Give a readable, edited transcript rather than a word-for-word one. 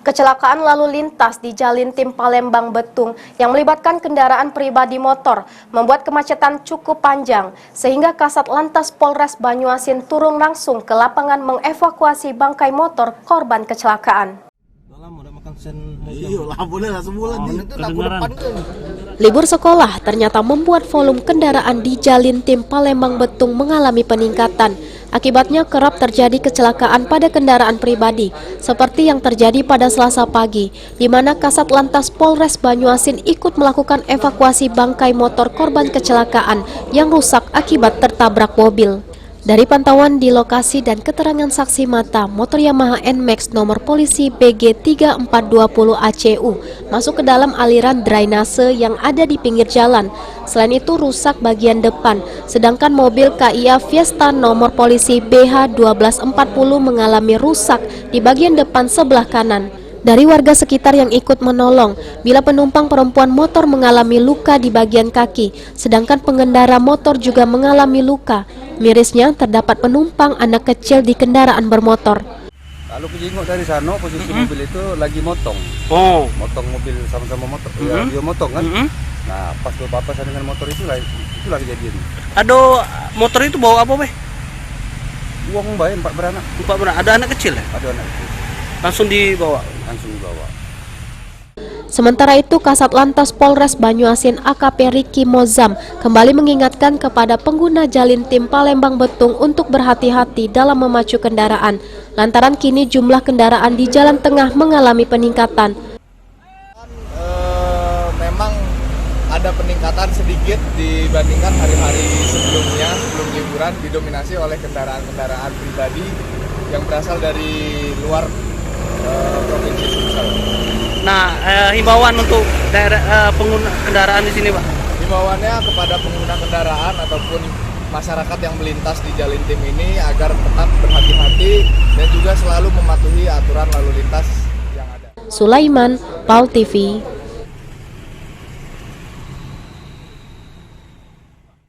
Kecelakaan lalu lintas di Jalin Tim Palembang Betung yang melibatkan kendaraan pribadi motor membuat kemacetan cukup panjang sehingga Kasat Lantas Polres Banyuasin turun langsung ke lapangan mengevakuasi bangkai motor korban kecelakaan. Libur sekolah ternyata membuat volume kendaraan di Jalin Tim Palembang Betung mengalami peningkatan. Akibatnya kerap terjadi kecelakaan pada kendaraan pribadi, seperti yang terjadi pada Selasa pagi, di mana Kasat Lantas Polres Banyuasin ikut melakukan evakuasi bangkai motor korban kecelakaan yang rusak akibat tertabrak mobil. Dari pantauan di lokasi dan keterangan saksi mata, motor Yamaha NMAX nomor polisi BG 3420 ACU masuk ke dalam aliran drainase yang ada di pinggir jalan. Selain itu rusak bagian depan, sedangkan mobil KIA Fiesta nomor polisi BH 1240 mengalami rusak di bagian depan sebelah kanan. Dari warga sekitar yang ikut menolong, bila penumpang perempuan motor mengalami luka di bagian kaki, sedangkan pengendara motor juga mengalami luka. Mirisnya, terdapat penumpang anak kecil di kendaraan bermotor. Kalau kejenguk dari sana, posisi mobil itu lagi motong. Motong mobil sama-sama motor. Ya, dia motong kan. Nah, pas berpapasan dengan motor itulah kejadian. Aduh, motor itu bawa apa, Beh? Uang baik, 4 beranak. 4 beranak. Ada anak kecil ya? Ada anak kecil. Langsung dibawa? Langsung dibawa. Sementara itu, Kasat Lantas Polres Banyuasin AKP Riki Mozam kembali mengingatkan kepada pengguna Jalin Tim Palembang Betung untuk berhati-hati dalam memacu kendaraan, lantaran kini jumlah kendaraan di jalan tengah mengalami peningkatan. Memang ada peningkatan sedikit dibandingkan hari-hari sebelumnya, sebelum liburan, didominasi oleh kendaraan-kendaraan pribadi yang berasal dari luar provinsi Sulsel. Nah, himbauan untuk daerah pengguna kendaraan di sini, Pak. Himbauannya kepada pengguna kendaraan ataupun masyarakat yang melintas di Jalin Tim ini agar tetap berhati-hati dan juga selalu mematuhi aturan lalu lintas yang ada. Sulaiman, PAL TV.